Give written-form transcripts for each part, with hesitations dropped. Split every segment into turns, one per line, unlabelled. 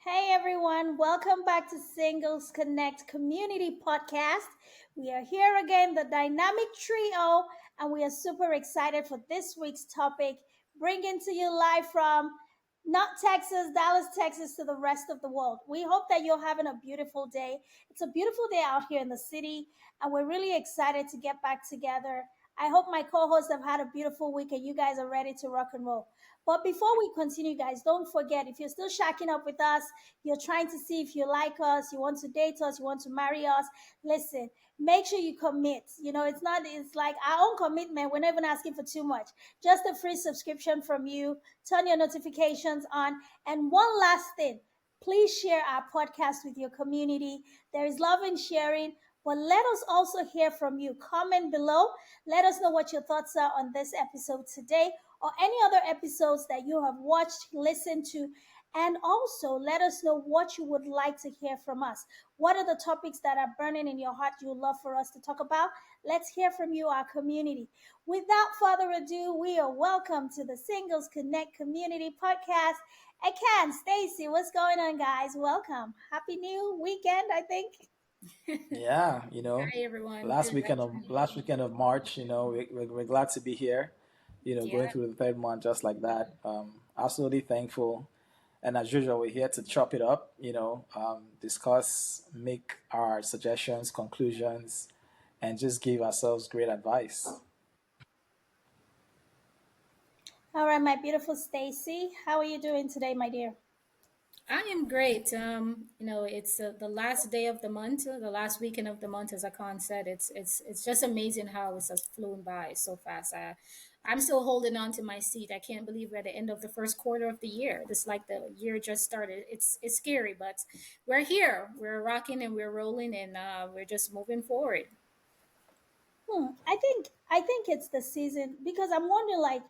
Hey everyone, welcome back to Singles Connect Community Podcast. We are here again, the dynamic trio, and we are super excited for this week's topic, bringing to you live from not Texas, Dallas, Texas, to the rest of the world. We hope that you're having a beautiful day. It's a beautiful day out here in the city, and we're really excited to get back together. I hope my co hosts have had a beautiful week and you guys are ready to rock and roll. But before we continue, guys, don't forget if you're still shacking up with us, you're trying to see if you like us, you want to date us, you want to marry us. Listen, make sure you commit. It's like our own commitment. We're not even asking for too much. Just a free subscription from you. Turn your notifications on. And one last thing, please share our podcast with your community. There is love in sharing. But let us also hear from you. Comment below. Let us know what your thoughts are on this episode today or any other episodes that you have watched, listened to, and also let us know what you would like to hear from us. What are the topics that are burning in your heart you would love for us to talk about? Let's hear from you, our community. Without further ado, we are welcome to the Singles Connect Community Podcast. Akan, Stacy, what's going on, guys? Welcome. Happy new weekend, I think.
Yeah,
Hi everyone.
last
Good
weekend of last
afternoon.
weekend of March, we're glad to be here.
Yeah,
Going through the third month just like that. Absolutely thankful, and as usual, we're here to chop it up. Discuss, make our suggestions, conclusions, and just give ourselves great advice.
All right, my beautiful Stacy, how are you doing today, my dear?
I am great. It's the last day of the month, the last weekend of the month, as Akan said. It's just amazing how it's just flown by so fast. I'm still holding on to my seat. I can't believe we're at the end of the first quarter of the year. This like the year just started. It's scary, but we're here. We're rocking and we're rolling, and we're just moving forward.
I think it's the season because I'm wondering like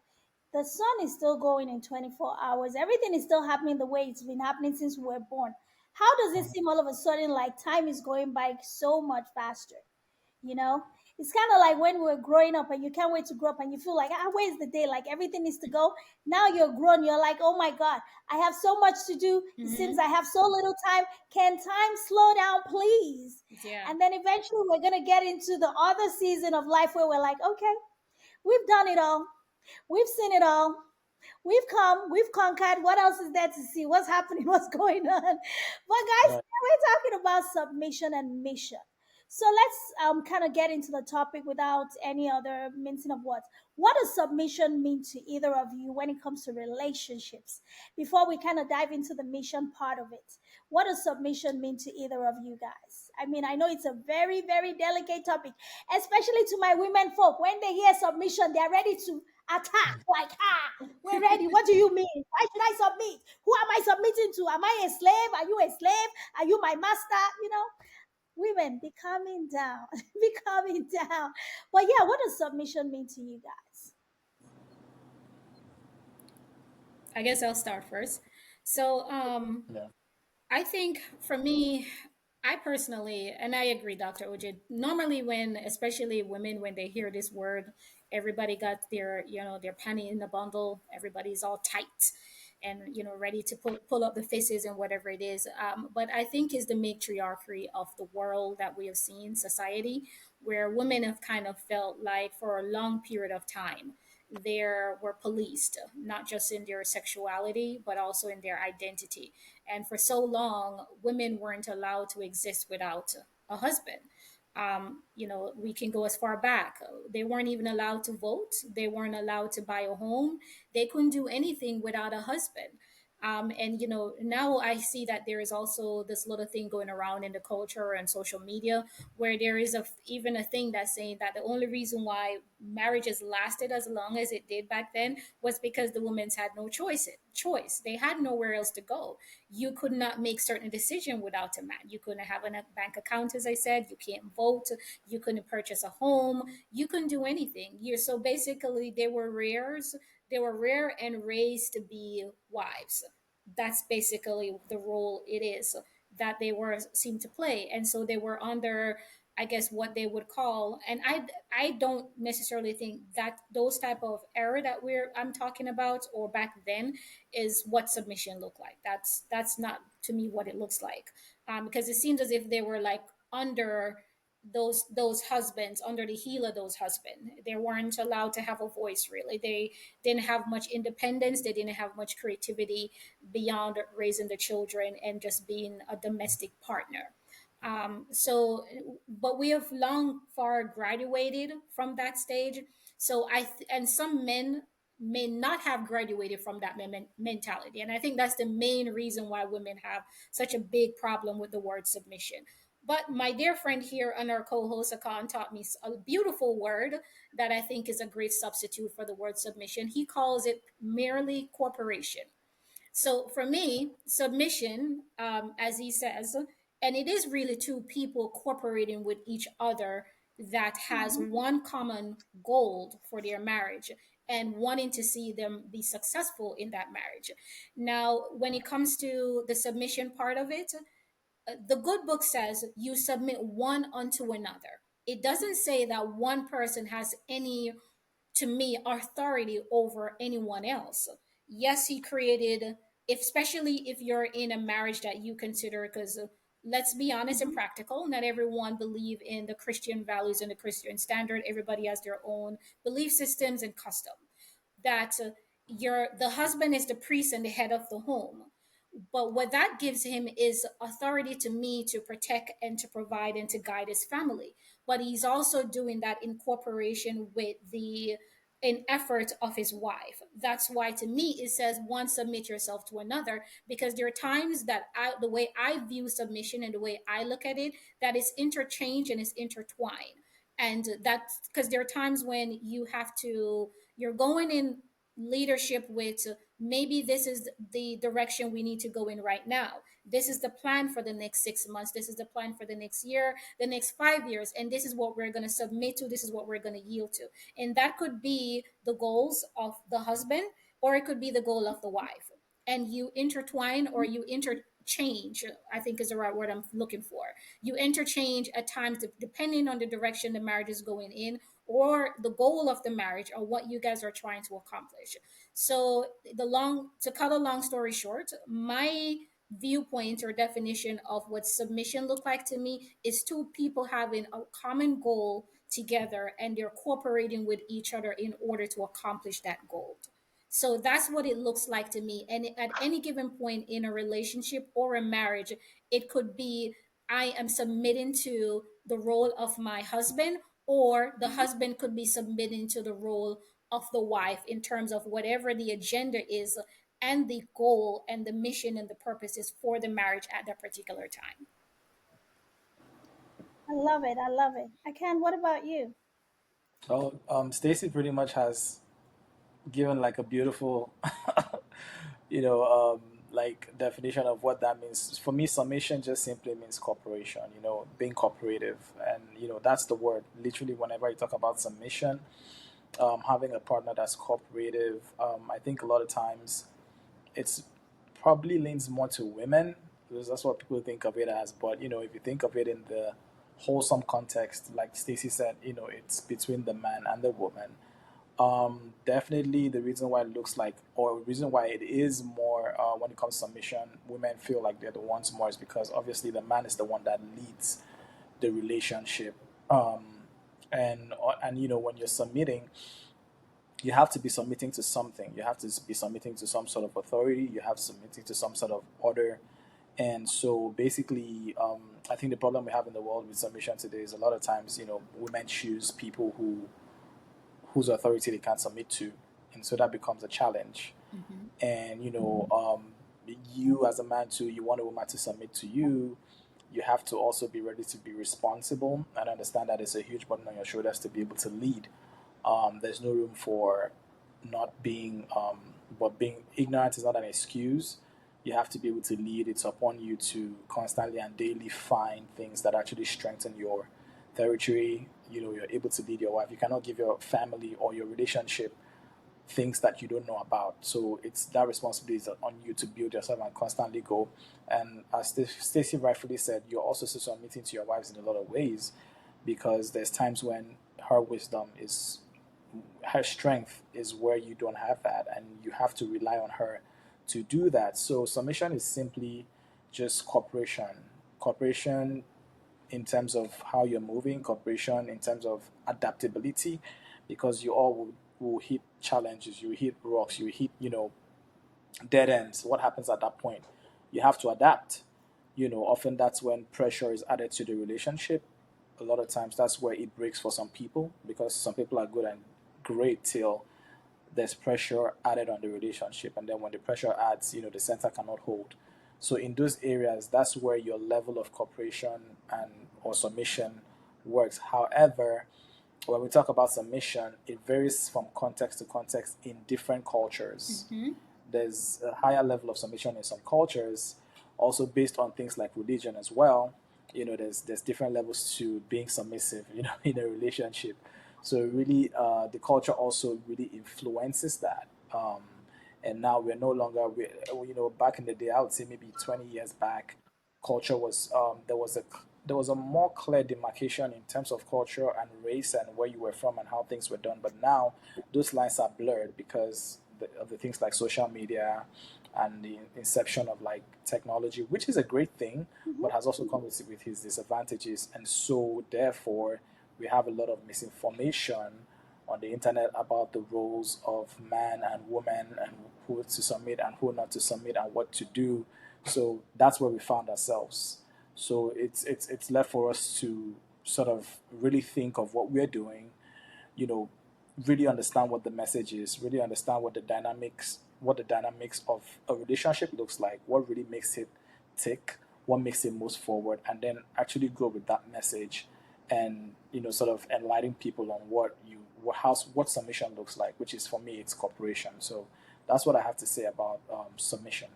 the sun is still going in 24 hours. Everything is still happening the way it's been happening since we were born. How does it seem all of a sudden like time is going by so much faster? you know it's kind of like when we were growing up and you can't wait to grow up and you feel like where's the day, like everything needs to go. Now you're grown, you're like, oh my god, I have so much to do. It seems
Hmm.
I have so little time. Can time slow down, please?
Yeah.
And then eventually we're going to get into the other season of life where we're like, okay, we've done it all, we've seen it all, we've come, we've conquered. What else is there to see? What's happening? What's going on? But guys,
Right.
today we're talking about submission and mission. So let's kind of get into the topic without any other mincing of words. What does submission mean to either of you when it comes to relationships? Before we kind of dive into the mission part of it, what does submission mean to either of you guys? I mean, I know it's a very, very delicate topic, especially to my women folk. When they hear submission, they're ready to attack. Like, we're ready. What do you mean? Why should I submit? Who am I submitting to? Am I a slave? Are you a slave? Are you my master? Women, be calming down. Be calming down. But yeah, what does submission mean to you guys?
I guess I'll start first. So,
Yeah.
I think for me, I personally, and I agree, Dr. Ojid, normally when, especially women, when they hear this word, everybody got their penny in the bundle. Everybody's all tight and, ready to pull up the faces and whatever it is. But I think is the matriarchy of the world that we have seen, society, where women have kind of felt like for a long period of time, they were policed, not just in their sexuality, but also in their identity. And for so long, women weren't allowed to exist without a husband. We can go as far back. They weren't even allowed to vote. They weren't allowed to buy a home. They couldn't do anything without a husband. And now I see that there is also this little thing going around in the culture and social media where there is even a thing that's saying that the only reason why marriages lasted as long as it did back then was because the women had no choice. They had nowhere else to go. You could not make certain decision without a man. You couldn't have a bank account, as I said. You can't vote. You couldn't purchase a home. You couldn't do anything. You so basically they were rares. They were rare and raised to be wives. That's basically the role it is that they were seemed to play, and so they were under. I guess what they would call, and I don't necessarily think that those type of era that I'm talking about, or back then, is what submission looked like. That's not to me what it looks like, because it seems as if they were like under those husbands, under the heel of those husbands. They weren't allowed to have a voice, really. They didn't have much independence. They didn't have much creativity beyond raising the children and just being a domestic partner. But we have long far graduated from that stage. And some men may not have graduated from that mentality. And I think that's the main reason why women have such a big problem with the word submission. But my dear friend here and our co-host Akan taught me a beautiful word that I think is a great substitute for the word submission. He calls it merely cooperation. So for me, submission, as he says, and it is really two people cooperating with each other that has
Mm-hmm.
one common goal for their marriage and wanting to see them be successful in that marriage. Now, when it comes to the submission part of it, the good book says you submit one unto another. It doesn't say that one person has any, to me, authority over anyone else. Yes, he created, if, especially if you're in a marriage that you consider, because let's be honest and
Mm-hmm.
practical, not everyone believe in the Christian values and the Christian standard. Everybody has their own belief systems and custom. That the husband is the priest and the head of the home, but what that gives him is authority to me to protect and to provide and to guide his family. But he's also doing that in cooperation with the in effort of his wife. That's why to me it says one submit yourself to another, because there are times that the way I view submission and the way I look at it, that it's interchange and it's intertwined. And that's because there are times when you're going in leadership with maybe this is the direction we need to go in right now. This is the plan for the next 6 months. This is the plan for the next year, the next 5 years. And this is what we're going to submit to. This is what we're going to yield to. And that could be the goals of the husband, or it could be the goal of the wife. And you intertwine or you interchange, I think is the right word I'm looking for. You interchange at times depending on the direction the marriage is going in, or the goal of the marriage, or what you guys are trying to accomplish. So to cut a long story short, my viewpoint or definition of what submission look like to me is two people having a common goal together and they're cooperating with each other in order to accomplish that goal. So that's what it looks like to me. And at any given point in a relationship or a marriage, it could be I am submitting to the role of my husband, or the
Mm-hmm.
husband could be submitting to the role of the wife in terms of whatever the agenda is and the goal and the mission and the purpose is for the marriage at that particular time.
I love it. I love it. I can. What about you?
Well, Stacy pretty much has given like a beautiful, you know, like definition of what that means. For me, submission just simply means cooperation. Being cooperative, and that's the word. Literally, whenever you talk about submission, having a partner that's cooperative, I think a lot of times it's probably leans more to women because that's what people think of it as. But if you think of it in the wholesome context, like Stacy said, it's between the man and the woman. Definitely the reason why it looks like, or reason why it is more when it comes to submission, women feel like they're the ones more is because obviously the man is the one that leads the relationship. Um, and when you're submitting, you have to be submitting to something. You have to be submitting to some sort of authority. You have to submitting to some sort of order. And so basically, I think the problem we have in the world with submission today is a lot of times, women choose people whose authority they can't submit to, and so that becomes a challenge.
Mm-hmm.
And you as a man too, you want a woman to submit to you. You have to also be ready to be responsible and understand that it's a huge burden on your shoulders to be able to lead. There's no room for not being, but being ignorant is not an excuse. You have to be able to lead. It's upon you to constantly and daily find things that actually strengthen your territory. You're able to lead your wife. You cannot give your family or your relationship things that you don't know about. So it's that responsibility is on you to build yourself and constantly go. And as Stacey rightfully said, you're also submitting to your wives in a lot of ways. because there's times when her wisdom is her strength is where you don't have that, and you have to rely on her to do that. So submission is simply just cooperation in terms of how you're moving, cooperation in terms of adaptability, because you all will hit challenges, you hit rocks, you hit, dead ends. What happens at that point? You have to adapt. Often that's when pressure is added to the relationship. A lot of times that's where it breaks for some people, because some people are good and great till there's pressure added on the relationship, and then when the pressure adds, the center cannot hold. So in those areas, that's where your level of cooperation and or submission works. However, when we talk about submission, it varies from context to context in different cultures.
Mm-hmm.
There's a higher level of submission in some cultures, also based on things like religion as well. There's different levels to being submissive, in a relationship. So really, the culture also really influences that. And now we're no longer, back in the day, I would say maybe 20 years back, culture was there was a more clear demarcation in terms of culture and race and where you were from and how things were done. But now those lines are blurred because of the things like social media and the inception of like technology, which is a great thing, but has also come with its disadvantages. And so therefore, we have a lot of misinformation on the internet about the roles of man and woman and who to submit and who not to submit and what to do. So that's where we found ourselves. So it's left for us to sort of really think of what we're doing, you know, really understand what the message is, really understand what the dynamics of a relationship looks like, what really makes it tick, what makes it move forward, and then actually go with that message, and sort of enlighten people on what submission looks like, which is for me it's cooperation. So that's what I have to say about submission.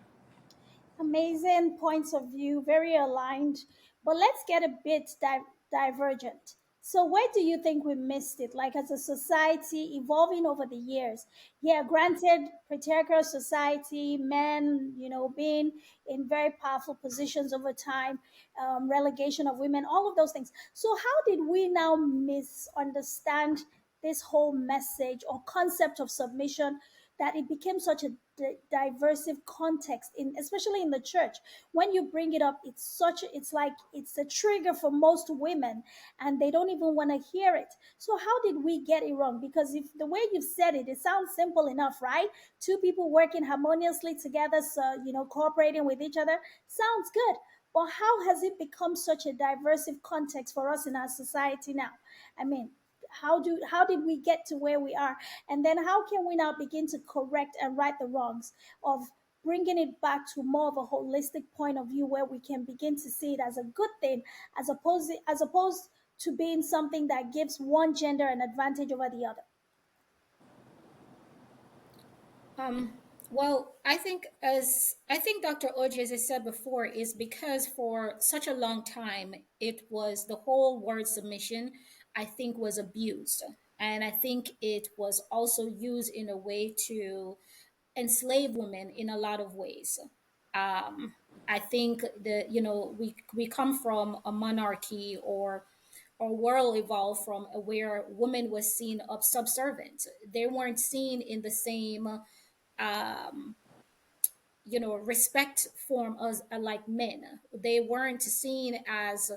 Amazing points of view, very aligned. But let's get a bit divergent. So, where do you think we missed it? Like, as a society evolving over the years? Yeah, granted, patriarchal society, men, being in very powerful positions over time, relegation of women, all of those things. So, how did we now misunderstand this whole message or concept of submission, that it became such a diversive context, in especially in the church? When you bring it up, it's like it's a trigger for most women, and they don't even want to hear it. So how did we get it wrong? Because if the way you've said it sounds simple enough, right? Two people working harmoniously together, so cooperating with each other, sounds good. But how has it become such a diversive context for us in our society now? I mean, how did we get to where we are? And then how can we now begin to correct and right the wrongs of bringing it back to more of a holistic point of view, where we can begin to see it as a good thing, as opposed to being something that gives one gender an advantage over the other?
Um, well, I think Dr. Oji, as I said before, is because for such a long time it was the whole word submission, I think, was abused. And I think it was also used in a way to enslave women in a lot of ways. Um, I think that we come from a monarchy, or world evolved from where women was seen of subservient. They weren't seen in the same um, respect form as like men. They weren't seen as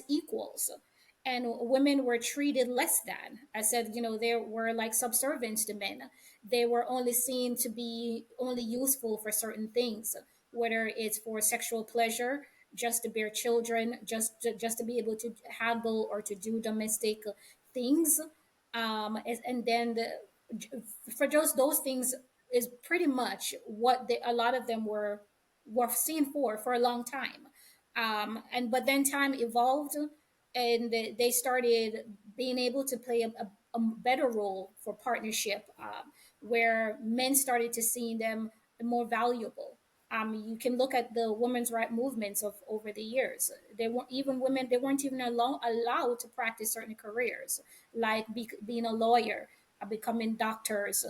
equals, and women were treated less than. I said, they were like subservients to men. They were only seen to be only useful for certain things, whether it's for sexual pleasure, just to bear children, just to be able to handle or to do domestic things. And then for just those things is pretty much what a lot of them were seen for a long time. And but then time evolved, and they started being able to play a better role for partnership, where men started to see them more valuable. You can look at the women's right movements of over the years. They weren't even allowed to practice certain careers, like being a lawyer, becoming doctors,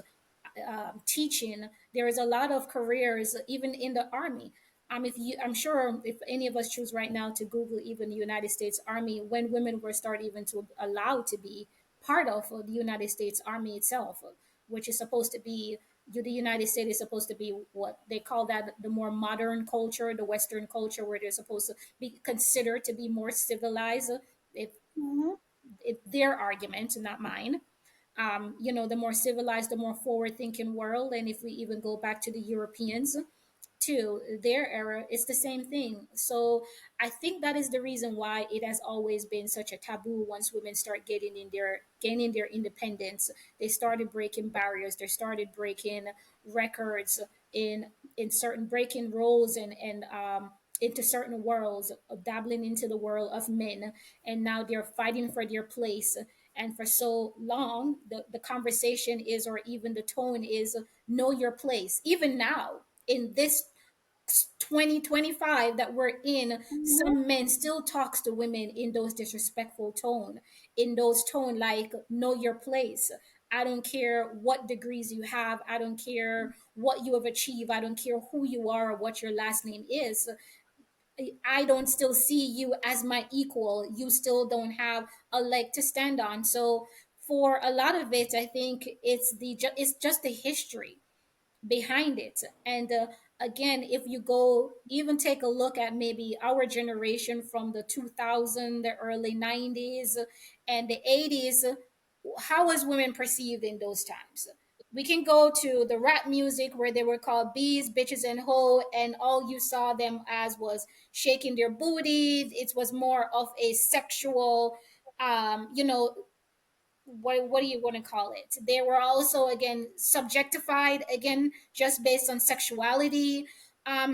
teaching. There is a lot of careers, even in the army. If you, I'm sure if any of us choose right now to Google even the United States Army, when women were start even to allowed to be part of the United States Army itself, which is supposed to be the United States is supposed to be what they call that the more modern culture, the Western culture, where they're supposed to be considered to be more civilized. If
Mm-hmm.
their argument, not mine. The more civilized, the more forward thinking world. And if we even go back to the Europeans, to their era, it's the same thing. So I think that is the reason why it has always been such a taboo. Once women start getting in their gaining their independence, they started breaking barriers, they started breaking records in certain breaking roles and into certain worlds, dabbling into the world of men, and now they're fighting for their place. And for so long, the conversation is, or even the tone is, know your place. Even now, in this 2025 that we're in,
Mm-hmm.
some men still talks to women in those disrespectful tone, in those tone like, know your place. I don't care what degrees you have, I don't care what you have achieved, I don't care who you are or what your last name is. I don't still see you as my equal. You still don't have a leg to stand on. So for a lot of it, I think it's just the history behind it. And again, if you go even take a look at maybe our generation from the 2000, the early 90s and the 80s, how was women perceived in those times? We can go to the rap music where they were called bees, bitches, and hoe, and all you saw them as was shaking their booties. It was more of a sexual, you know, what do you want to call it? They were also again subjectified again just based on sexuality.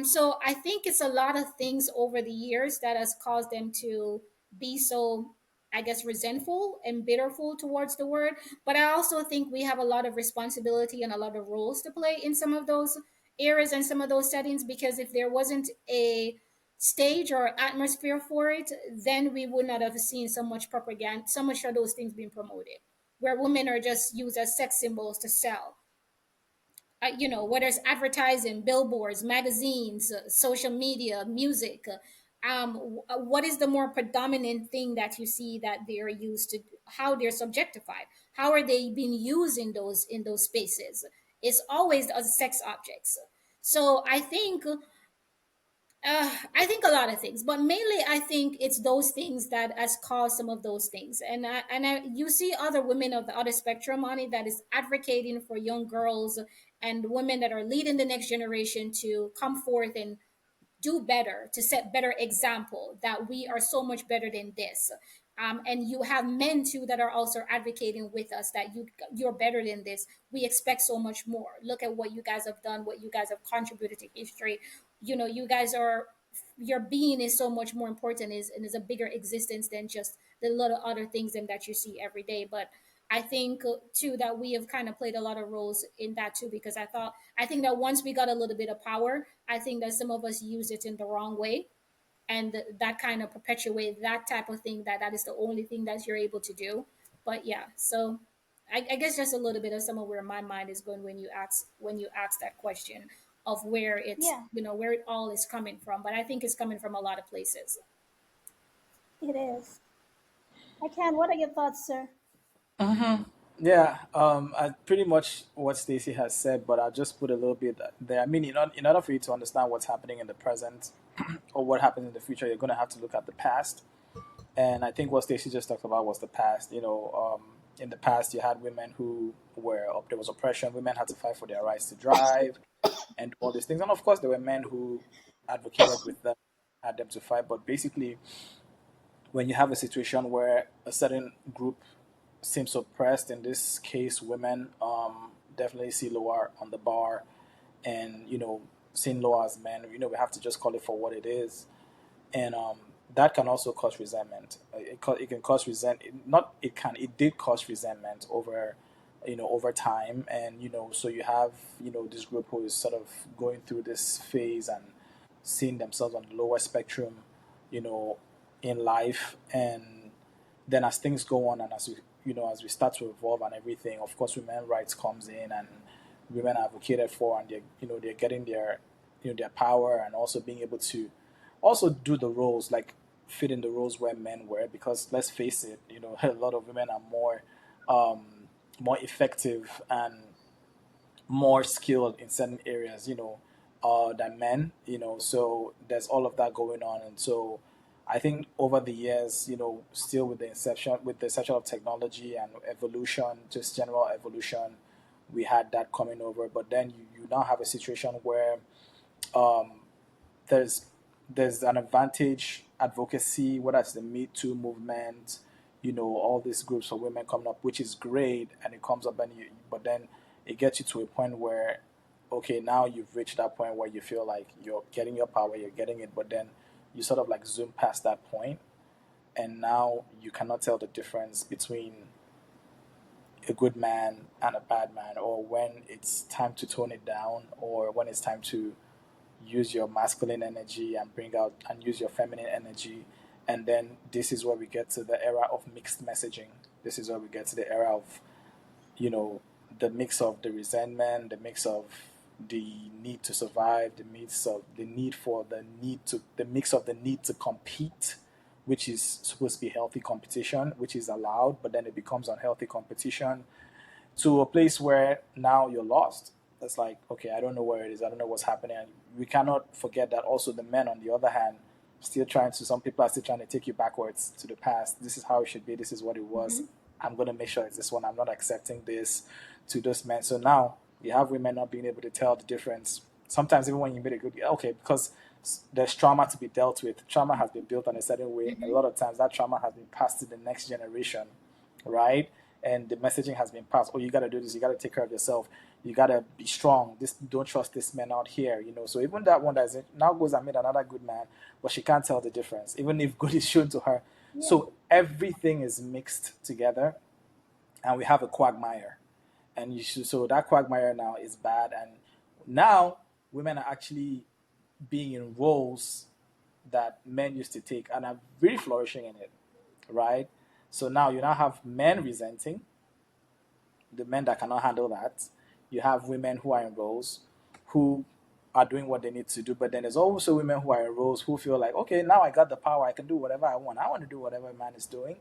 So I think it's a lot of things over the years that has caused them to be so, I guess, resentful and bitterful towards the word. But I also think we have a lot of responsibility and a lot of roles to play in some of those areas and some of those settings, because if there wasn't a stage or atmosphere for it, then we would not have seen so much propaganda, so much of those things being promoted, where women are just used as sex symbols to sell. Whether it's advertising, billboards, magazines, social media, music. What is the more predominant thing that you see that they're used to? How they're subjectified? How are they being used in those spaces? It's always as sex objects. So I think a lot of things, but mainly I think it's those things that has caused some of those things. You see other women of the other spectrum on it that is advocating for young girls and women that are leading the next generation to come forth and do better, to set better example, that we are so much better than this. And you have men too that are also advocating with us that you're better than this. We expect so much more. Look at what you guys have done, what you guys have contributed to history. You guys are, your being is so much more important, is and is a bigger existence than just the little other things and that you see every day. But I think too that we have kind of played a lot of roles in that too, because I think that once we got a little bit of power, I think that some of us use it in the wrong way, and that kind of perpetuate that type of thing, that is the only thing that you're able to do. But yeah, so I guess just a little bit of some of where my mind is going when you ask that question of where it's,
Yeah,
where it all is coming from. But I think it's coming from a lot of places.
it is. I can. What are your thoughts, sir?
Yeah, I pretty much what Stacy has said, but I'll just put a little bit there. I mean, in order for you to understand what's happening in the present or what happens in the future, you're going to have to look at the past. And I think what Stacy just talked about was the past. In the past, you had women who were up, there was oppression. Women had to fight for their rights to drive and all these things. And of course, there were men who advocated with them, had them to fight. But basically, when you have a situation where a certain group seems oppressed, in this case, women, definitely see lower on the bar, and seen lower as men. We have to just call it for what it is, and that can also cause resentment. It can cause resent. Not it can. It did cause resentment over time, and so you have this group who is sort of going through this phase and seeing themselves on the lower spectrum, you know, in life, and then as things go on and as we start to evolve and everything, of course, women's rights comes in, and women are advocated for, and they're getting their their power, and also being able to also do the roles, like fit in the roles where men were. Because let's face it, a lot of women are um, more effective and more skilled in certain areas, than men, so there's all of that going on. And so I think over the years, still with the inception of technology and evolution, just general evolution, we had that coming over. But then you now have a situation where um, there's there's an advantage advocacy, whether it's the Me Too movement, all these groups of women coming up, which is great, and it comes up, but then it gets you to a point where, okay, now you've reached that point where you feel like you're getting your power, you're getting it, but then you sort of like zoom past that point, and now you cannot tell the difference between a good man and a bad man, or when it's time to tone it down, or when it's time to use your masculine energy and bring out and use your feminine energy. And then this is where we get to the era of mixed messaging. This is where we get to the era of, you know, the mix of the resentment, the mix of the need to survive, the mix of the need for the mix of the need to compete, which is supposed to be healthy competition, which is allowed, but then it becomes unhealthy competition, to a place where now you're lost. It's like, okay, I don't know where it is. I don't know what's happening. And we cannot forget that also the men, on the other hand, still trying to, some people are still trying to take you backwards to the past. This is how it should be. This is what it was.
Hmm.
I'm going to make sure it's this one. I'm not accepting this, to those men. So now you have women not being able to tell the difference. Sometimes even when you made a good, okay, because there's trauma to be dealt with. Trauma has been built on a certain way. A
Hmm.
lot of times that trauma has been passed to the next generation, right? And the messaging has been passed. Oh, you got to do this. You got to take care of yourself. You got to be strong. This, don't trust this man out here. So even that one that's now goes and made another good man, but she can't tell the difference, even if good is shown to her.
Yeah.
So everything is mixed together, and we have a quagmire. And so that quagmire now is bad. And now women are actually being in roles that men used to take and are really flourishing in it, right? So now you now have men resenting, the men that cannot handle that. You have women who are in roles who are doing what they need to do, but then there's also women who are in roles who feel like, okay, now I got the power, I can do whatever I want. I want to do whatever a man is doing.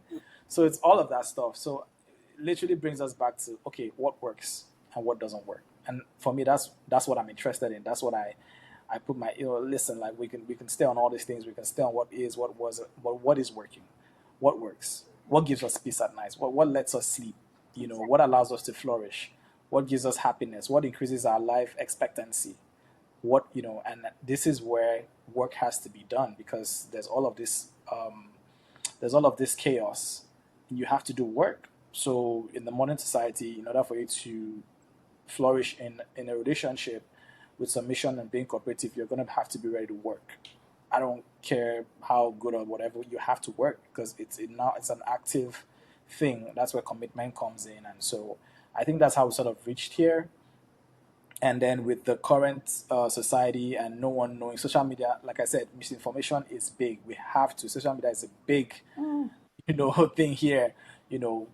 So it's all of that stuff. So it literally brings us back to, okay, what works and what doesn't work. And for me, that's what I'm interested in. That's what I put my, listen, like we can stay on all these things. We can stay on what is, what was, what is working, what works, what gives us peace at night, what lets us sleep, what
Exactly.
allows us to flourish, what gives us happiness, what increases our life expectancy, and this is where work has to be done, because there's all of this chaos, and you have to do work. So in the modern society, in order for you to flourish in a relationship with submission and being cooperative, you're going to have to be ready to work. I don't care how good or whatever, you have to work, because now it's an active thing. That's where commitment comes in. And so I think that's how we sort of reached here. And then with the current society and no one knowing, social media, like I said, misinformation is big. We have to. Social media is a big,
Mm,
thing here.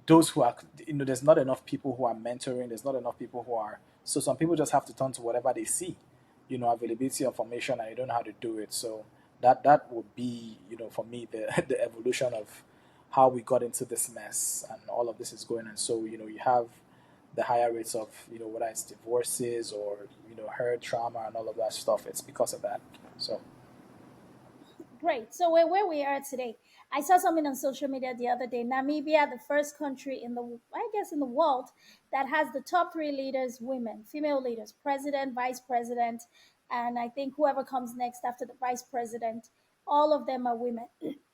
Those who are, there's not enough people who are mentoring. There's not enough people who are. So some people just have to turn to whatever they see, availability of information, and you don't know how to do it. So that would be, for me, the the evolution of how we got into this mess and all of this is going. And so, you have the higher rates of, whether it's divorces or, hurt trauma and all of that stuff. It's because of that. So
great. So where we are today, I saw something on social media the other day. Namibia, the first country in the, I guess, in the world that has the top three leaders, women, female leaders, president, vice president, and I think whoever comes next after the vice president, all of them are women.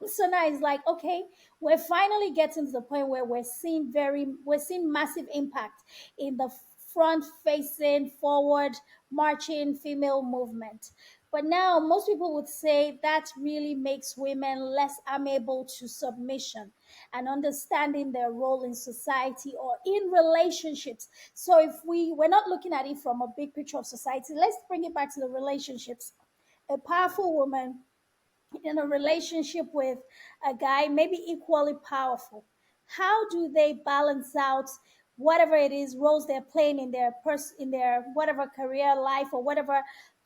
So now it's like, okay, we're finally getting to the point where we're seeing massive impact in the front facing, forward marching female movement. But now most people would say that really makes women less amenable to submission and understanding their role in society or in relationships. So if we're not looking at it from a big picture of society, let's bring it back to the relationships. A powerful woman in a relationship with a guy, maybe equally powerful, how do they balance out whatever it is roles they're playing in their whatever career life or whatever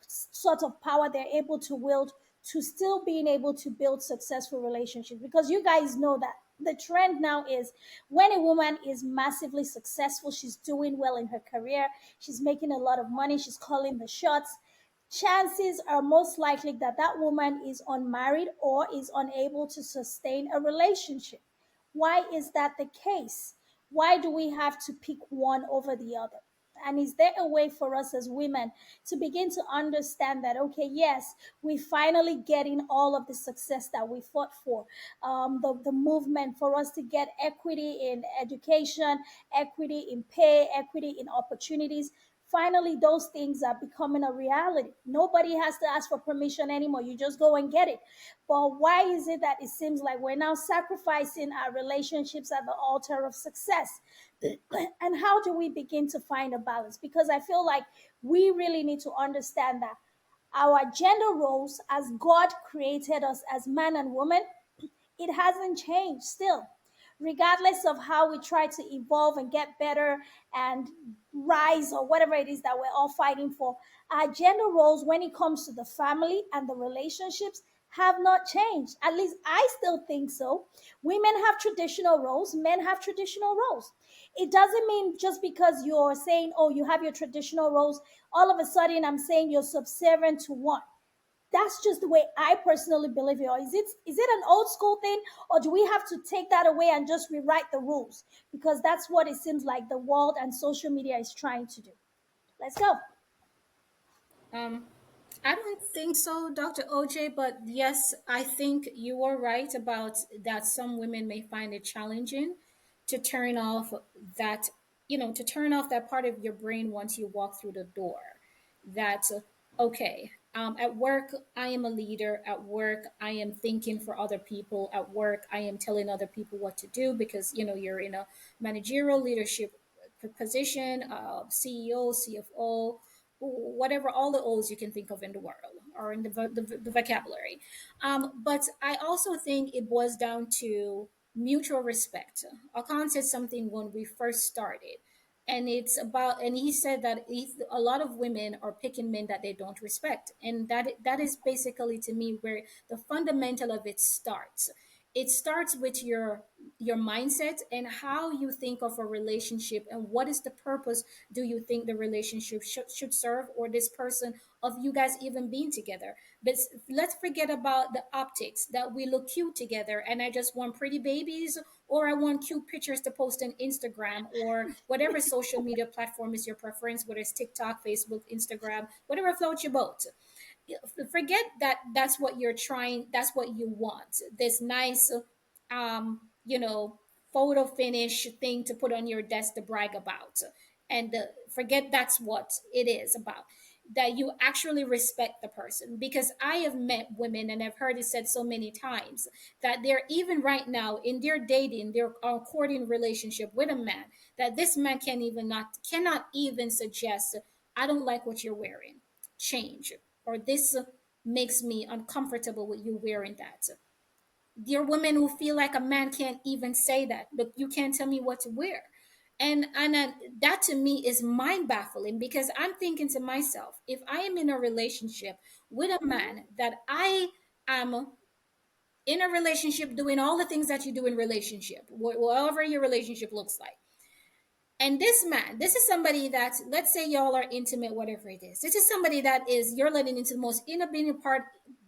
sort of power they're able to wield to still being able to build successful relationships. Because you guys know that the trend now is when a woman is massively successful, she's doing well in her career, she's making a lot of money, she's calling the shots, chances are most likely that that woman is unmarried or is unable to sustain a relationship. Why is that the case? Why do we have to pick one over the other? And is there a way for us as women to begin to understand that, okay, yes, we finally getting all of the success that we fought for, the movement for us to get equity in education, equity in pay, equity in opportunities. Finally, those things are becoming a reality. Nobody has to ask for permission anymore. You just go and get it. But why is it that it seems like we're now sacrificing our relationships at the altar of success? And how do we begin to find a balance? Because I feel like we really need to understand that our gender roles, as God created us as man and woman, it hasn't changed still. Regardless of how we try to evolve and get better and rise or whatever it is that we're all fighting for, our gender roles when it comes to the family and the relationships have not changed. At least I still think so. Women have traditional roles, men have traditional roles. It doesn't mean just because you're saying, oh, you have your traditional roles, all of a sudden I'm saying you're subservient to one. That's just the way I personally believe it. Or is it an old school thing, or do we have to take that away and just rewrite the rules? Because that's what it seems like the world and social media is trying to do. Let's go.
Um, I don't think so, Dr. OJ, but yes, I think you are right about that some women may find it challenging to turn off that, to turn off that part of your brain once you walk through the door. That, okay, at work, I am a leader. At work, I am thinking for other people. At work, I am telling other people what to do because, you're in a managerial leadership position, CEO, CFO, whatever, all the O's you can think of in the world or in the vocabulary. But I also think it boils down to mutual respect. Akan said something when we first started, and he said that if a lot of women are picking men that they don't respect, and that is basically to me where the fundamental of it starts. It starts with your mindset and how you think of a relationship and what is the purpose do you think the relationship should serve, or this person, of you guys even being together. But let's forget about the optics, that we look cute together and I just want pretty babies, or I want cute pictures to post on Instagram or whatever social media platform is your preference, whether it's TikTok, Facebook, Instagram, whatever floats your boat. Forget that that's what you're trying, that's what you want, this nice um you know photo finish thing to put on your desk to brag about, and forget that's what it is about, that you actually respect the person. Because I have met women, and I've heard it said so many times, that they're even right now in their dating, their courting relationship with a man, that this man cannot even suggest, I don't like what you're wearing, change, or this makes me uncomfortable with you wearing that. There are women who feel like a man can't even say that, but you can't tell me what to wear. And that to me is mind baffling, because I'm thinking to myself, if I am in a relationship with a man that I am in a relationship doing all the things that you do in relationship, whatever your relationship looks like, and this man, this is somebody that, let's say y'all are intimate, whatever it is, this is somebody that is, you're letting into the most inner part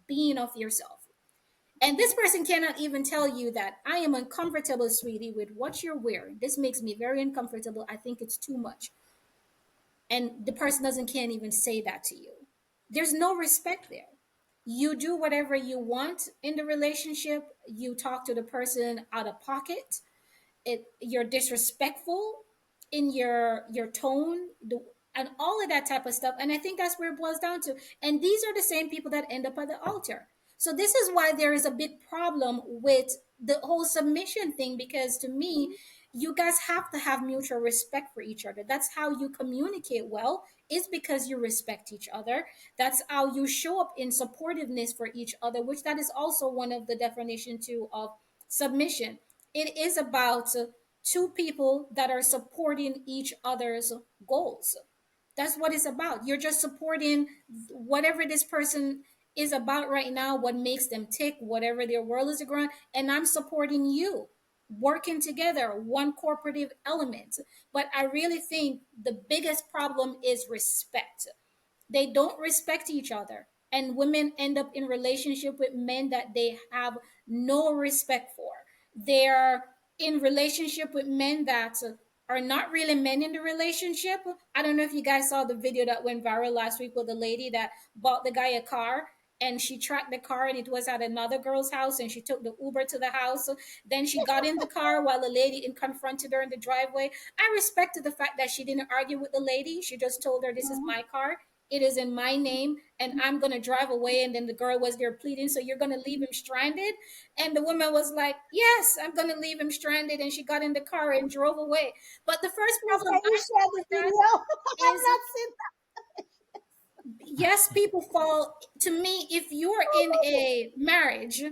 being of yourself. And this person cannot even tell you that I am uncomfortable, sweetie, with what you're wearing. This makes me very uncomfortable. I think it's too much. And the person doesn't can't even say that to you. There's no respect there. You do whatever you want in the relationship. You talk to the person out of pocket. You're disrespectful in your tone, and all of that type of stuff. And I think that's where it boils down to. And these are the same people that end up at the altar. So this is why there is a big problem with the whole submission thing, because to me, you guys have to have mutual respect for each other. That's how you communicate well, is because you respect each other. That's how you show up in supportiveness for each other, which that is also one of the definition too of submission. It is about two people that are supporting each other's goals. That's what it's about. You're just supporting whatever this person is about right now, what makes them tick, whatever their world is around, and I'm supporting you, working together, one corporative element. But I really think the biggest problem is respect. They don't respect each other, and women end up in relationship with men that they have no respect for. They're in relationship with men that are not really men in the relationship. I don't know if you guys saw the video that went viral last week with the lady that bought the guy a car, and she tracked the car and it was at another girl's house, and she took the Uber to the house. Then she got in the car while the lady confronted her in the driveway. I respected the fact that she didn't argue with the lady. She just told her, "This is
Mhm.
my car, it is in my name, and I'm going to drive away." And then the girl was there pleading, "So you're going to leave him stranded?" And the woman was like, "Yes, I'm going to leave him stranded." And she got in the car and drove away. But the first
Yes,
problem
can you
I
share
have
the
with that
video? I've
is,
not seen
yes, people fall. To me, if you're in a marriage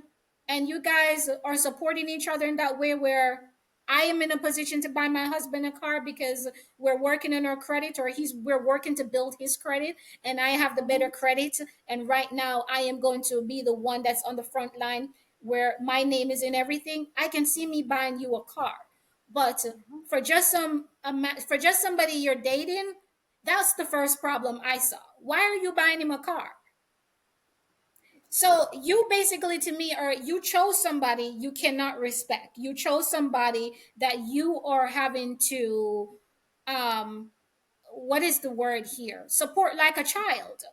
and you guys are supporting each other in that way, where I am in a position to buy my husband a car because we're working on our credit, or we're working to build his credit, and I have the better
that.
credit, and right now I am going to be the one that's on the front line where my name is in everything. I can see me buying you a car. But
Mhm.
for just somebody you're dating, that's the first problem I saw. Why are you buying him a car? So you basically, to me, are you chose somebody you cannot respect. You chose somebody that you are having to, um what is the word here, support like a child.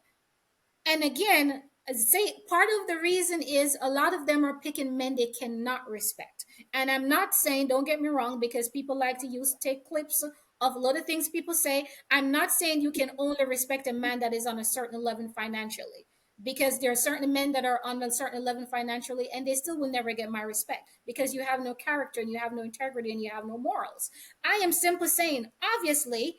And again, say part of the reason is a lot of them are picking men they cannot respect. And I'm not saying, don't get me wrong, because people like to use take clips of a lot of things people say. I'm not saying you can only respect a man that is on a certain level financially, because there are certain men that are on a certain level financially and they still will never get my respect because you have no character and you have no integrity and you have no morals. I am simply saying, obviously,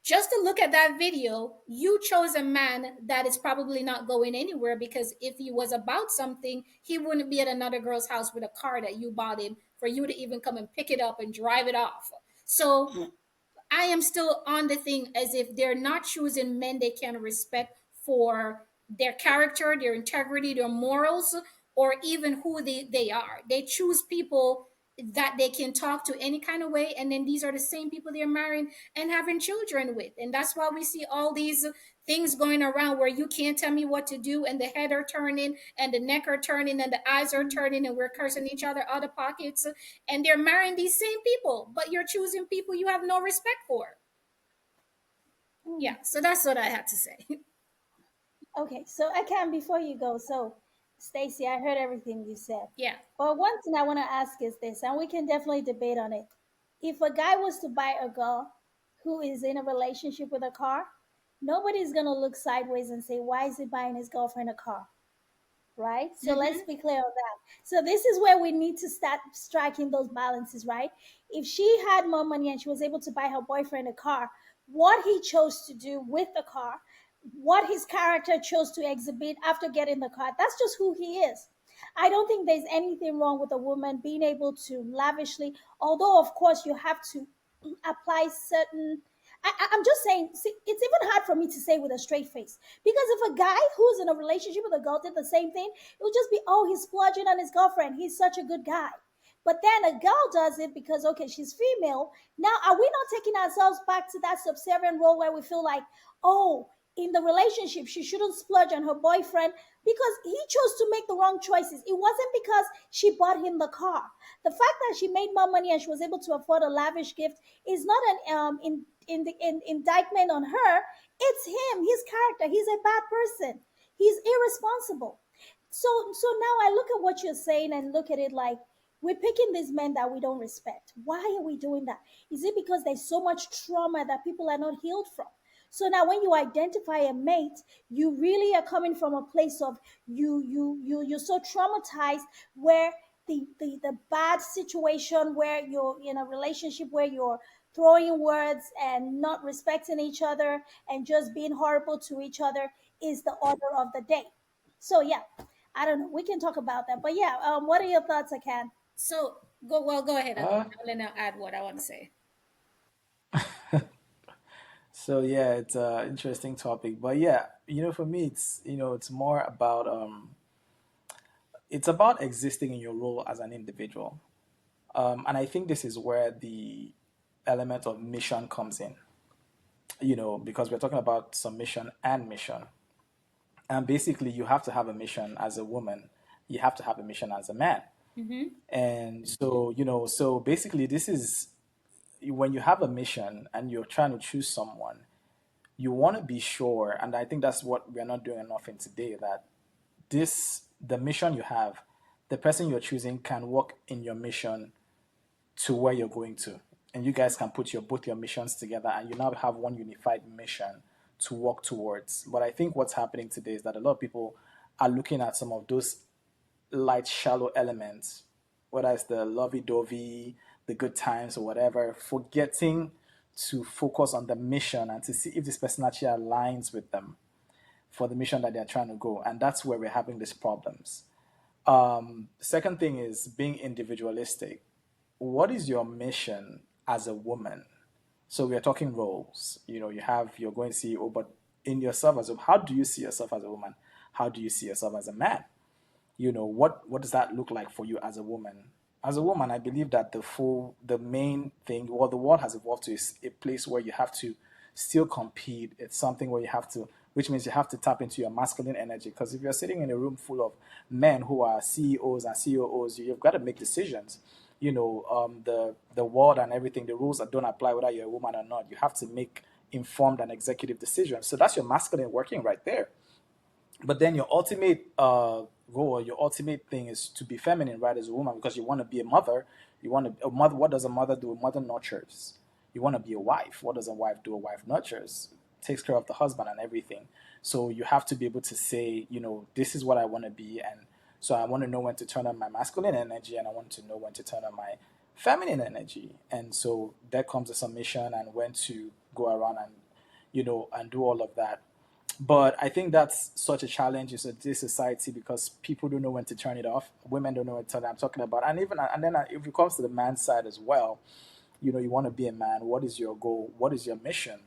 just to look at that video, you chose a man that is probably not going anywhere, because if he was about something, he wouldn't be at another girl's house with a car that you bought him for you to even come and pick it up and drive it off. So I am still on the thing as if they're not choosing men they can respect for their character, their integrity, their morals, or even who they are. They choose people that they can talk to any kind of way, and then these are the same people they're marrying and having children with. And that's why we see all these things going around where you can't tell me what to do, and the head are turning and the neck are turning and the eyes are turning, and we're cursing each other out of pockets, and they're marrying these same people, but you're choosing people you have no respect for. Yeah,
Mm.
so that's what I had to say.
Okay, so I can before you go. So, Stacy, I heard everything you said.
Yeah.
But one thing I want to ask is this, and we can definitely debate on it. If a guy was to buy a girl who is in a relationship with a car, nobody's going to look sideways and say, why is he buying his girlfriend a car? Right? So let's
Mm-hmm.
be clear on that. So this is where we need to start striking those balances, right? If she had more money and she was able to buy her boyfriend a car, what he chose to do with the car, what his character chose to exhibit after getting the car, that's just who he is. I don't think there's anything wrong with a woman being able to lavishly, although of course you have to apply certain. I'm just saying, see, it's even hard for me to say with a straight face, because if a guy who's in a relationship with a girl did the same thing, it would just be, oh, he's splurging on his girlfriend. He's such a good guy. But then a girl does it because, okay, she's female. Now, are we not taking ourselves back to that subservient role where we feel like, oh, in the relationship, she shouldn't splurge on her boyfriend because he chose to make the wrong choices? It wasn't because she bought him the car. The fact that she made more money and she was able to afford a lavish gift is not an indictment on her. It's him, his character. He's a bad person. He's irresponsible. So now I look at what you're saying and look at it like, we're picking these men that we don't respect. Why are we doing that? Is it because there's so much trauma that people are not healed from? So now when you identify a mate, you really are coming from a place of you're so traumatized where the bad situation where you're in a relationship where you're throwing words and not respecting each other and just being horrible to each other is the order of the day. So yeah, I don't know. We can talk about that. But yeah, what are your thoughts, Akan?
So go ahead, Akan.
Uh,
I'll then I'll add what I want to say.
So yeah, it's an interesting topic, but yeah, for me, it's more about it's about existing in your role as an individual, and I think this is where the element of mission comes in. Because we're talking about submission and mission, and basically, you have to have a mission as a woman, you have to have a mission as a man,
Mm-hmm.
and so basically, this is when you have a mission and you're trying to choose someone, you want to be sure, and I think that's what we're not doing enough in today, that the mission you have, the person you're choosing can work in your mission to where you're going to, and you guys can put your missions together, and you now have one unified mission to work towards. But I think what's happening today is that a lot of people are looking at some of those light, shallow elements, whether it's the lovey-dovey, the good times, or whatever, forgetting to focus on the mission and to see if this person actually aligns with them for the mission that they're trying to go. And that's where we're having these problems. The second thing is being individualistic. What is your mission as a woman? So we are talking roles. You're going CEO, but in yourself how do you see yourself as a woman? How do you see yourself as a man? What does that look like for you as a woman? As a woman, I believe that the main thing, what the world has evolved to, is a place where you have to still compete. It's something where you have to, which means you have to tap into your masculine energy, because if you're sitting in a room full of men who are CEOs and COOs, you've got to make decisions. The world and everything, the rules that don't apply whether you're a woman or not, you have to make informed and executive decisions. So that's your masculine working right there. But then your ultimate goal, your ultimate thing is to be feminine, right, as a woman, because you want to be a mother. You want to a mother. What does a mother do? A mother nurtures. You want to be a wife. What does a wife do? A wife nurtures, takes care of the husband and everything. So you have to be able to say, this is what I want to be, and so I want to know when to turn on my masculine energy, and I want to know when to turn on my feminine energy. And so there comes a submission and when to go around and and do all of that. But I think that's such a challenge in this society, because people don't know when to turn it off. Women don't know when to turn it. I'm talking about, and even and then if it comes to the man side as well, you want to be a man. What is your goal? What is your mission?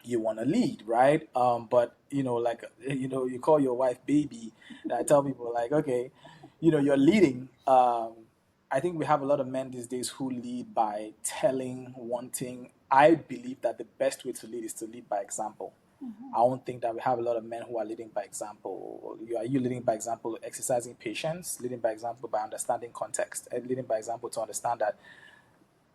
You want to lead, right? But like you call your wife baby. And I tell people like, okay, you're leading. I think we have a lot of men these days who lead by telling, wanting. I believe that the best way to lead is to lead by example. I
Mm-hmm.
don't think that we have a lot of men who are leading by example. Are you leading by example, exercising patience, leading by example by understanding context, and leading by example to understand that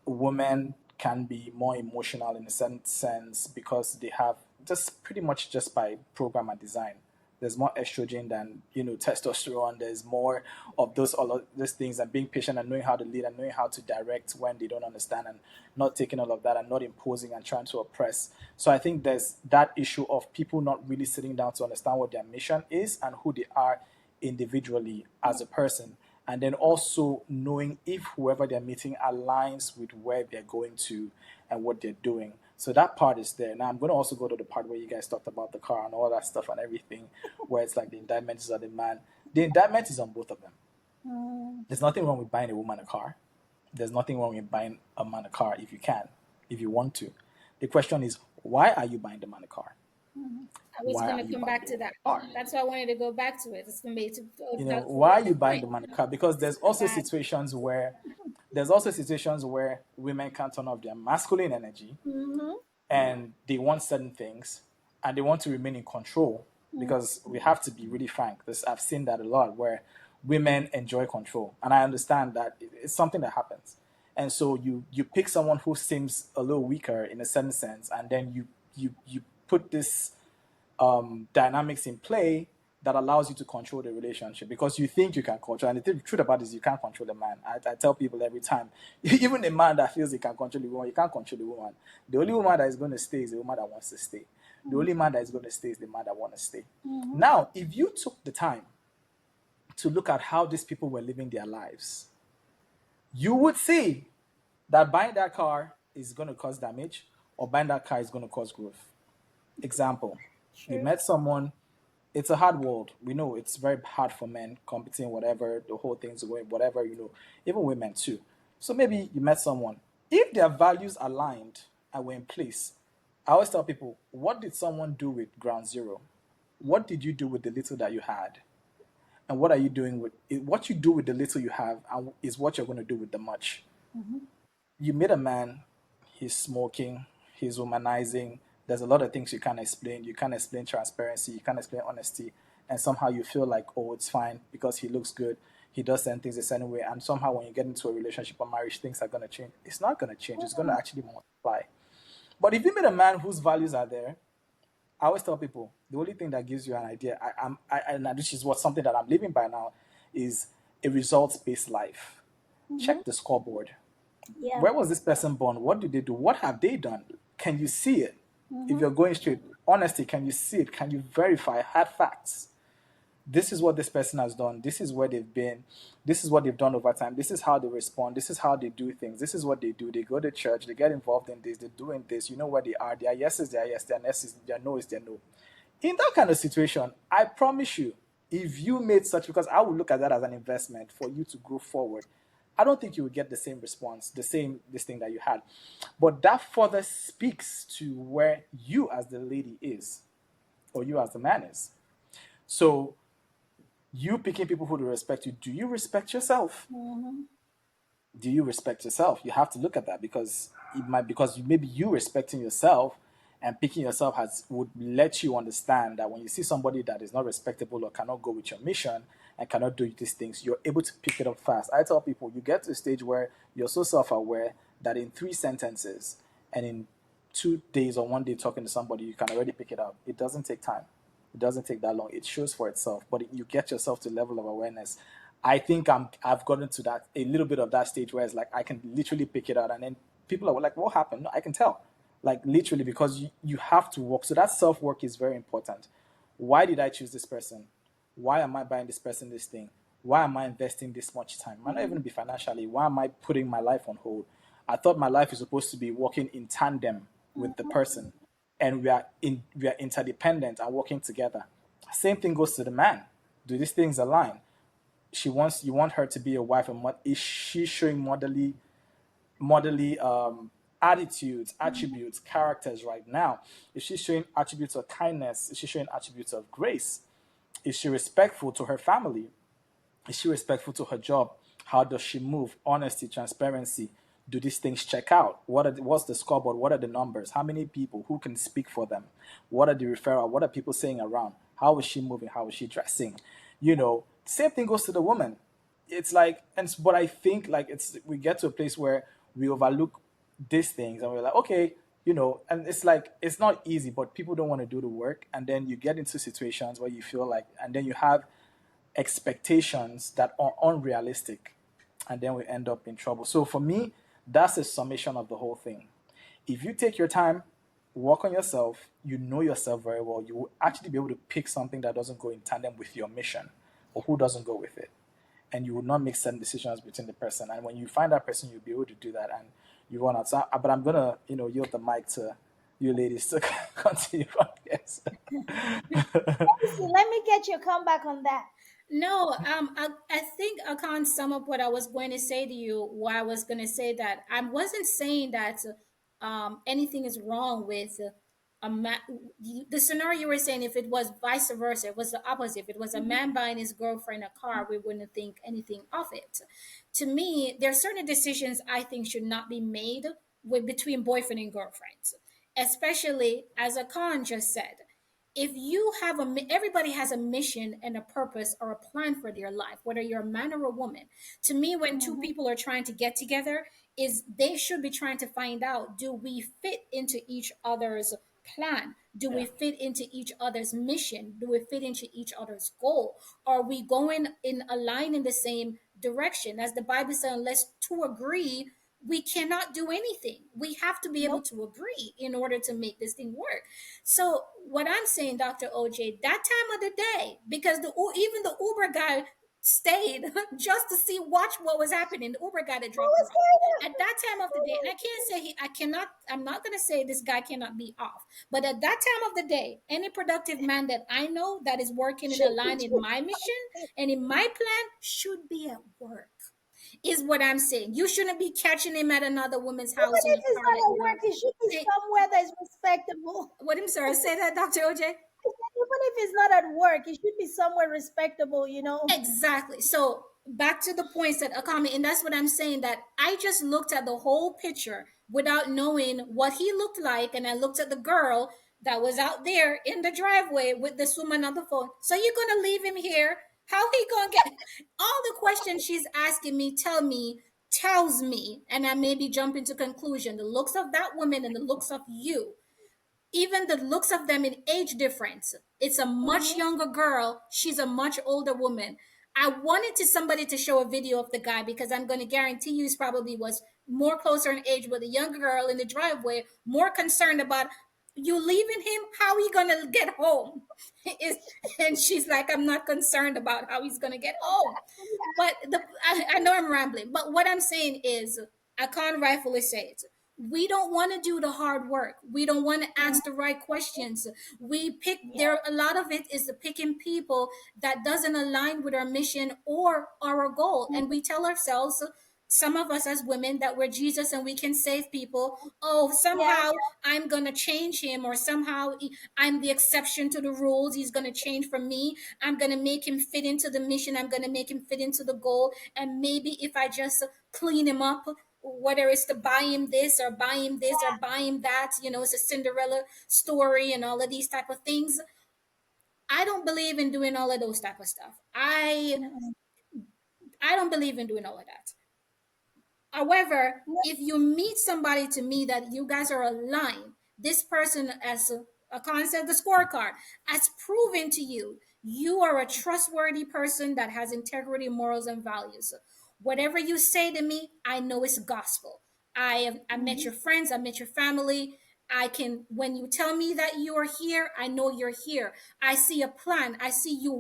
women can be more emotional in a certain sense because they have just pretty much just by program and design. There's more estrogen than testosterone. There's more of all of those things, and being patient and knowing how to lead and knowing how to direct when they don't understand, and not taking all of that and not imposing and trying to oppress. So I think there's that issue of people not really sitting down to understand what their mission is and who they are individually as a person, and then also knowing if whoever they're meeting aligns with where they're going to and what they're doing. So that part is there. Now I'm going to also go to the part where you guys talked about the car and all that stuff and everything, where it's like the indictment is on the man. The indictment is on both of them.
Mm.
There's nothing wrong with buying a woman a car. There's nothing wrong with buying a man a car if you can, if you want to. The question is, why are you buying the man a car?
Mhm.
I was
Why
going
are
to
you
come
buying
back
the
to
woman
that.
a car?
That's why I wanted to go back to it. It's going to be to Dr.
Why are you
Richard's
buying
point.
the man a car? Because there's also situations where women can't turn off their masculine energy,
Mhm.
and they want certain things, and they want to remain in control,
Mhm.
because we have to be really frank. I've seen that a lot, where women enjoy control, and I understand that it's something that happens. And so you pick someone who seems a little weaker in a certain sense, and then you put this dynamics in play that allows you to control the relationship, because you think you can control. And the truth about it is, you can't control the man. I tell people every time, even a man that feels he can control the woman, you can't control the woman. The only woman that is going to stay is the woman that wants to stay. The only man that is going to stay is the man that wants to stay.
Mhm.
Now, if you took the time to look at how these people were living their lives, you would see that buying that car is going to cause damage, or buying that car is going to cause growth. Example, you
True.
met someone. It's a hard world. We know it's very hard for men competing, whatever, the whole thing's going, whatever, even women too. So maybe you met someone. If their values aligned and were in place, I always tell people, what did someone do with ground zero? What did you do with the little that you had? And what are you doing with it? What you do with the little you have is what you're going to do with the much.
Mhm.
You meet a man, he's smoking, he's womanizing. There's a lot of things you can't explain. You can't explain transparency, you can't explain honesty, and somehow you feel like, oh, it's fine because he looks good, he does certain things a certain way, and somehow when you get into a relationship or marriage, things are gonna change. It's not gonna change. It's gonna actually multiply. But if you meet a man whose values are there, I always tell people the only thing that gives you an idea, and this is what something that I'm living by now, is a results based life.
Mhm.
Check the scoreboard.
Yeah.
Where was this person born? What did they do? What have they done? Can you see it? If
Mhm.
you're going straight, honesty, can you see it? Can you verify hard facts? This is what this person has done. This is where they've been. This is what they've done over time. This is how they respond. This is how they do things. This is what they do. They go to church. They get involved in this. They're doing this. You know where they are. Their yes is their yes. Their yes is their no is their no. In that kind of situation, I promise you, if you made such, because I would look at that as an investment for you to grow forward, I don't think you would get the same response, the same this thing that you had. But that further speaks to where you as the lady is, or you as the man is. So you picking people who do respect you, do you respect yourself?
Mhm.
Do you respect yourself? You have to look at that because it might because maybe you respecting yourself and picking yourself has would let you understand that when you see somebody that is not respectable or cannot go with your mission and cannot do these things, you're able to pick it up fast. I tell people you get to a stage where you're so self-aware that in 3 sentences and in 2 days or one day talking to somebody, you can already pick it up. It doesn't take time. It doesn't take that long. It shows for itself, but you get yourself to a level of awareness. I think I've gotten to that a little bit of that stage where it's like I can literally pick it out, and then people are like, "What happened?" No, I can tell, like literally because you have to work. So that self work is very important. Why did I choose this person? Why am I buying this person this thing? Why am I investing this much time? It might not even be financially. Why am I putting my life on hold? I thought my life is supposed to be working in tandem with the person, and we are interdependent and working together. Same thing goes to the man. Do these things align? You want her to be a wife, and what is she showing motherly attitudes, attributes, characters right now? Is she showing attributes of kindness? Is she showing attributes of grace? Is she respectful to her family? Is she respectful to her job? How does she move? Honesty, transparency. Do these things check out? What's the scoreboard? What are the numbers? How many people? Who can speak for them? What are the referral? What are people saying around? How is she moving? How is she dressing? Same thing goes to the woman. It's like, but I think like we get to a place where we overlook these things and we're like, okay, and it's like it's not easy, but people don't want to do the work, and then you get into situations where you feel like, and then you have expectations that are unrealistic, and then we end up in trouble. So for me, that's a summation of the whole thing. If you take your time, work on yourself, you know yourself very well, you will actually be able to pick something that doesn't go in tandem with your mission or who doesn't go with it. And you will not make certain decisions between the person. And when you find that person, you'll be able to do that and you run out. So, but I'm gonna, yield the mic to you ladies to continue on. Yes.
Stacy, let me get your comeback on that.
No, I think I can't sum up what I was going to say to you. Why I was going to say that I wasn't saying that anything is wrong with the scenario you were saying. If it was vice versa, it was the opposite. If it was a man buying his girlfriend a car, we wouldn't think anything of it. To me, there are certain decisions I think should not be made with between boyfriend and girlfriends, especially as Akan just said, if you have everybody has a mission and a purpose or a plan for their life, whether you're a man or a woman. To me, when two
Mhm.
people are trying to get together, is they should be trying to find out, do we fit into each other's plan? Do
Yeah.
we fit into each other's mission? Do we fit into each other's goal? Are we going in a line in the same direction? As the Bible says, unless two agree, we cannot do anything. We have to be able
Nope.
to agree in order to make this thing work. So what I'm saying, Dr. OJ, that time of the day, because even the Uber guy stayed just to see watch what was happening. The Uber guy that
What
dropped her
was
off
going
at that time of the
on?
day, and I can't say I'm not gonna say this guy cannot be off, but at that time of the day, any productive man that I know that is working in a
Should be
line in my mission and in my plan should be at work. is what I'm saying. You shouldn't be catching him at another woman's
Even
house in
if
a
he's
car
not
that
at
you
work,
don't.
he should be
Hey,
somewhere that is respectable.
what, I'm sorry, say that, Dr. OJ?
Even if he's not at work, he should be somewhere respectable.
Exactly. So back to the points that Akami, and that's what I'm saying, that I just looked at the whole picture without knowing what he looked like, and I looked at the girl that was out there in the driveway with this woman on the phone. So you're gonna leave him here? How he gonna get all the questions she's asking me? Tells me, and I maybe jump into conclusion. The looks of that woman and the looks of you, even the looks of them in age difference. It's a much
Mm-hmm.
younger girl. She's a much older woman. I wanted to somebody to show a video of the guy because I'm going to guarantee you he probably was more closer in age with a younger girl in the driveway, more concerned about you leaving him. How he gonna get home? And she's like, I'm not concerned about how he's gonna get home. But I know I'm rambling, but what I'm saying is, I can't rightfully say it. We don't want to do the hard work. We don't want to ask the right questions. We pick
Yeah,
there. A lot of it is the picking people that doesn't align with our mission or our goal, and we tell ourselves, some of us as women, that we're Jesus and we can save people. Oh,
yeah,
somehow I'm gonna change him, or somehow I'm the exception to the rules. He's gonna change for me. I'm gonna make him fit into the mission. I'm gonna make him fit into the goal. And maybe if I just clean him up, whether it's to buy him this or buy him this or buy him that, it's a Cinderella story and all of these type of things. I don't believe in doing all of those type of stuff.
mm-mm.
I don't believe in doing all of that. However,
Yeah,
if you meet somebody, to me, that you guys are aligned, this person, as a concept, the scorecard, has proven to you you are a trustworthy person that has integrity, morals, and values. Whatever you say to me, I know it's gospel. I met
mm-hmm.
your friends, I met your family. I can, when you tell me that you are here, I know you're here. I see a plan. I see you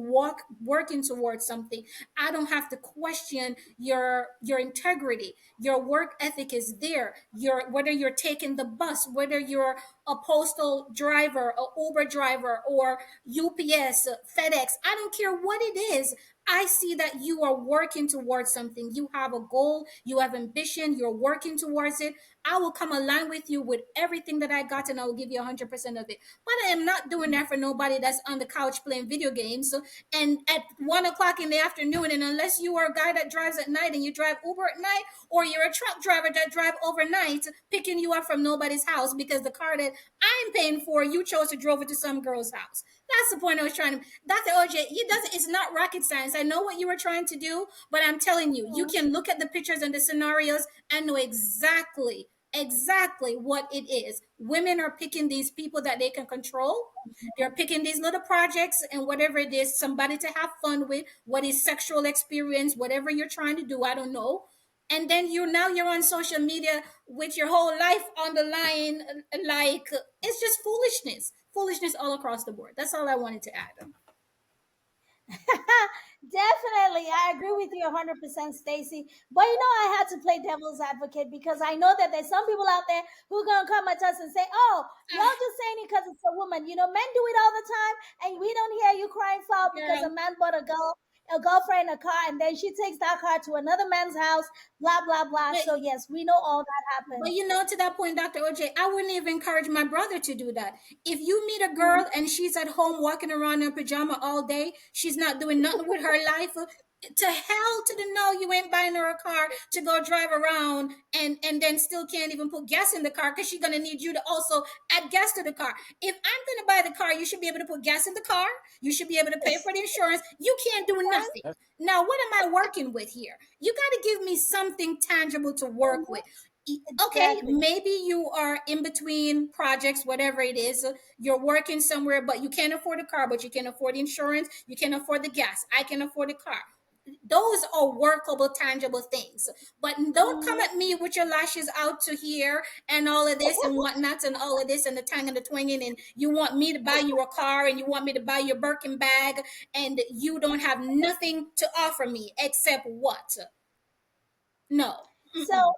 working towards something. I don't have to question your integrity. Your work ethic is there. Your Whether you're taking the bus, whether you're a postal driver, a Uber driver, or UPS, FedEx, I don't care what it is. I see that you are working towards something. You have a goal, you have ambition, you're working towards it. I will come align with you with everything that I got, and I will give you 100% of it. But I am not doing that for nobody that's on the couch playing video games and at 1 o'clock in the afternoon. And unless you are a guy that drives at night and you drive Uber at night, or you're a truck driver that drive overnight, picking you up from nobody's house because the car that I'm paying for, you chose to drove it to some girl's house. That's the point I was trying to. Dr. OJ, it's not rocket science. I know what you were trying to do, but I'm telling you, you can look at the pictures and the scenarios and know exactly what it is. Women are picking these people that they can control. They're picking these little projects and whatever it is, somebody to have fun with, what is sexual experience, whatever you're trying to do, I don't know. And then you're on social media with your whole life on the line, like it's just foolishness all across the board. That's all I wanted to add.
Definitely. I agree with you 100%, Stacy. But I had to play devil's advocate because I know that there's some people out there who are going to come at us and say, oh, y'all just saying it because it's a woman. Men do it all the time, and we don't hear you crying foul because a
Girl,
man bought a girlfriend a car, and then she takes that car to another man's house, blah, blah, blah.
but
So, yes, we know all that
But
happens.
to that point, Dr. OJ, I wouldn't even encourage my brother to do that. If you meet a
Mhm.
girl and she's at home walking around in pajama all day, she's not doing nothing with her life. To hell to the no, you ain't buying her a car to go drive around and then still can't even put gas in the car because she's gonna need you to also add gas to the car. If I'm gonna buy the car, you should be able to put gas in the car. You should be able to pay for the insurance. You can't do nothing.
Yes.
Now, what am I working with here? You got to give me something tangible to work with. Okay,
Exactly.
maybe you are in between projects, whatever it is. You're working somewhere, but you can't afford a car, but you can afford insurance, you can afford the gas, I can afford a car. Those are workable, tangible things. But don't come
Mhm.
at me with your lashes out to here and all of this and whatnot and all of this and the tang and the twinging, and you want me to buy you a car and you want me to buy you a Birkin bag, and you don't have nothing to offer me except what? No.
So,
Mm-mm.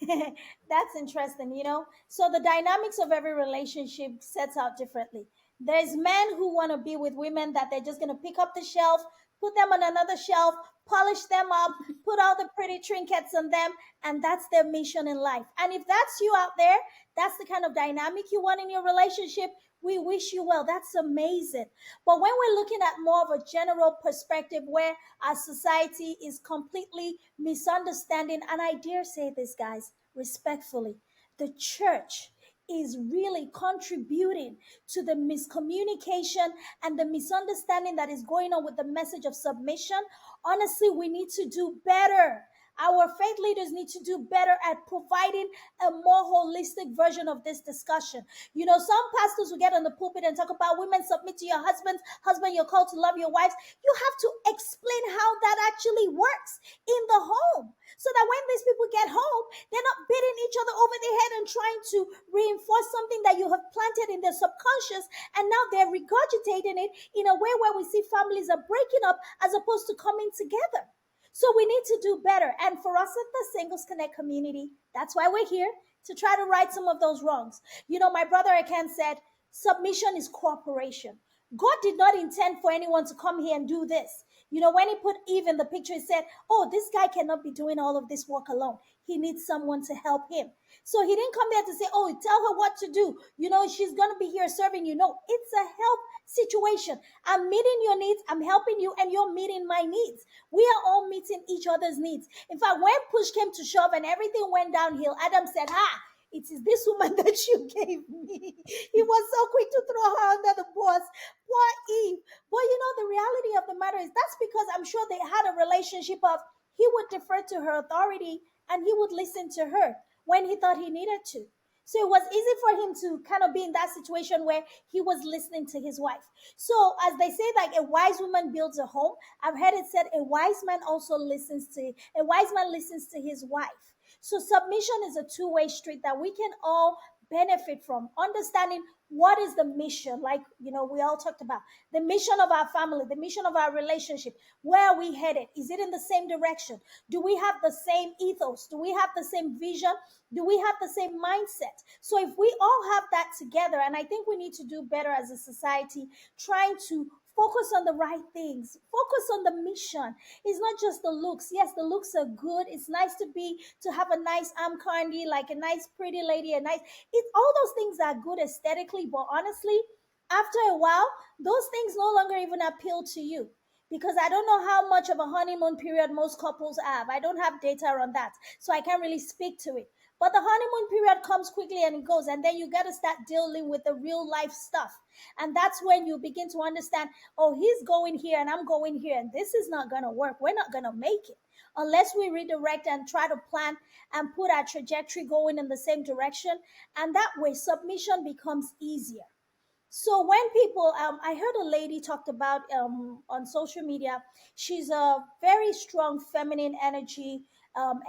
like, that's interesting. So the dynamics of every relationship sets out differently. There's men who want to be with women that they're just going to pick up the shelf, put them on another shelf, polish them up, put all the pretty trinkets on them, and that's their mission in life. And if that's you out there, that's the kind of dynamic you want in your relationship, we wish you well. That's amazing. But when we're looking at more of a general perspective where our society is completely misunderstanding, and I dare say this, guys, respectfully, the church is really contributing to the miscommunication and the misunderstanding that is going on with the message of submission. Honestly, we need to do better. Our faith leaders need to do better at providing a more holistic version of this discussion. You know, some pastors will get on the pulpit and talk about women submit to your husbands, husband, you're called to love your wives. You have to explain how that actually works in the home so that when these people get home, they're not beating each other over the head and trying to reinforce something that you have planted in their subconscious, and now they're regurgitating it in a way where we see families are breaking up as opposed to coming together. So we need to do better. And for us at the Singles Connect community, that's why we're here to try to right some of those wrongs. You know, my brother Akan said, submission is cooperation. God did not intend for anyone to come here and do this. You know, when he put Eve in the picture, he said, oh, this guy cannot be doing all of this work alone. He needs someone to help him. So he didn't come there to say, oh, tell her what to do. You know, she's going to be here serving you. No, it's a help situation. I'm meeting your needs, I'm helping you, and you're meeting my needs. We are all meeting each other's needs. In fact, when push came to shove and everything went downhill, Adam said, ha, it is this woman that you gave me. He was so quick to throw her under the bus. Poor Eve. But you know, the reality of the matter is that's because I'm sure they had a relationship of he would defer to her authority and he would listen to her when he thought he needed to. So it was easy for him to kind of be in that situation where he was listening to his wife. So as they say, like a wise woman builds a home, I've heard it said a wise man listens to his wife. So submission is a two-way street that we can all benefit from understanding what is the mission, like you know we all talked about the mission of our family, the mission of our relationship. Where are we headed? Is it in the same direction? Do we have the same ethos? Do we have the same vision? Do we have the same mindset? So if we all have that together, and I think we need to do better as a society, trying to focus on the right things, focus on the mission. It's not just the looks. Yes, the looks are good. It's nice to have a nice arm candy, like a nice pretty lady, a nice it all those things are good aesthetically, but honestly, after a while, those things no longer even appeal to you. Because I don't know how much of a honeymoon period most couples have. I don't have data on that, so I can't really speak to it. But the honeymoon period comes quickly and it goes, and then you got to start dealing with the real life stuff. And that's when you begin to understand, oh, he's going here and I'm going here, and this is not going to work. We're not going to make it unless we redirect and try to plan and put our trajectory going in the same direction. And that way, submission becomes easier. So when people, I heard a lady talked about on social media. She's a very strong feminine energy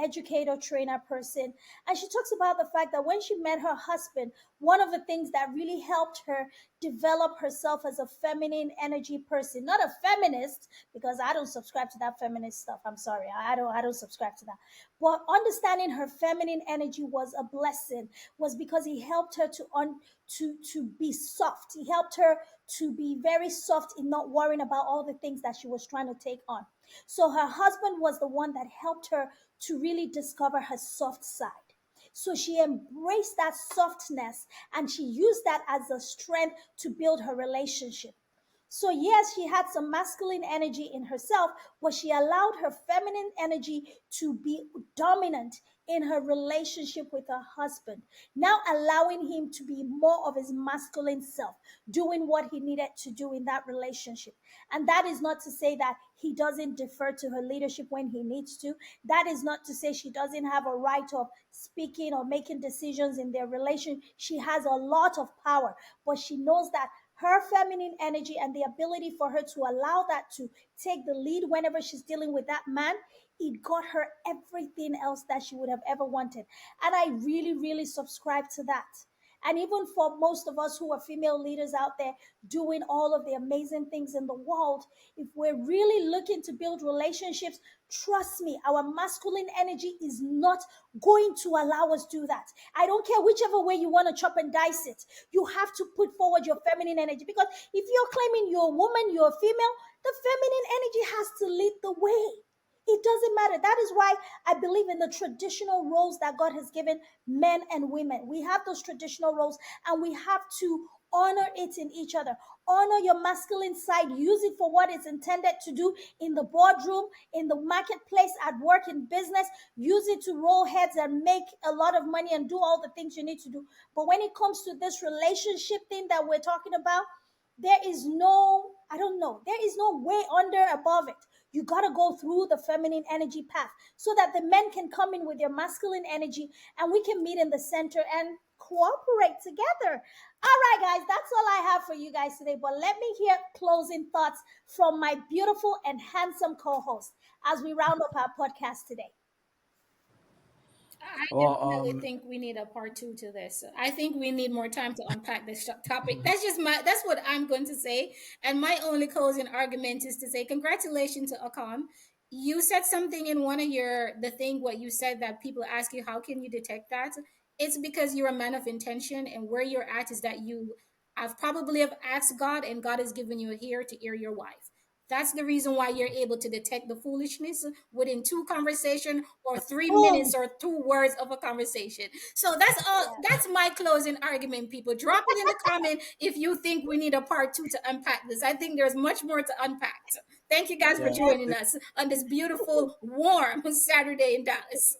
educator, trainer person, and she talks about the fact that when she met her husband, one of the things that really helped her develop herself as a feminine energy person, not a feminist, because I don't subscribe to that feminist stuff. I'm sorry, I don't subscribe to that. But understanding her feminine energy was a blessing, was because he helped her to be soft. He helped her to be very soft in not worrying about all the things that she was trying to take on. So her husband was the one that helped her to really discover her soft side. So she embraced that softness and she used that as a strength to build her relationship. So, yes, she had some masculine energy in herself, but she allowed her feminine energy to be dominant in her relationship with her husband, now allowing him to be more of his masculine self, doing what he needed to do in that relationship. And that is not to say that he doesn't defer to her leadership when he needs to. That is not to say she doesn't have a right of speaking or making decisions in their relation. She has a lot of power, but she knows that her feminine energy and the ability for her to allow that to take the lead whenever she's dealing with that man, it got her everything else that she would have ever wanted. And I really, really subscribe to that. And even for most of us who are female leaders out there doing all of the amazing things in the world, if we're really looking to build relationships, trust me, our masculine energy is not going to allow us do that. I don't care whichever way you want to chop and dice it. You have to put forward your feminine energy, because if you're claiming you're a woman, you're a female, the feminine energy has to lead the way. It doesn't matter. That is why I believe in the traditional roles that God has given men and women. We have those traditional roles, and we have to honor it in each other. Honor your masculine side. Use it for what it's intended to do in the boardroom, in the marketplace, at work, in business. Use it to roll heads and make a lot of money and do all the things you need to do. But when it comes to this relationship thing that we're talking about, there is no, I don't know, there is no way under above it. You got to go through the feminine energy path so that the men can come in with their masculine energy, and we can meet in the center and cooperate together. All right, guys, that's all I have for you guys today. But let me hear closing thoughts from my beautiful and handsome co host as we round up our podcast today.
I
Well,
definitely think we need a part two to this. I think we need more time to unpack this topic. That's what I'm going to say. And my only closing argument is to say congratulations to Akan. You said something in one of the thing, what you said, that people ask you, how can you detect that? It's because you're a man of intention, and where you're at is that you have probably have asked God, and God has given you a ear to hear your wife. That's the reason why you're able to detect the foolishness within two conversation, or 3 minutes,
Boom.
or 2 words of a conversation. So that's all.
Yeah.
That's my closing argument. People, drop it in the comment if you think we need a part two to unpack this. I think there's much more to unpack. So thank you guys for
yeah,
Yes.
joining us on this beautiful, warm Saturday in Dallas.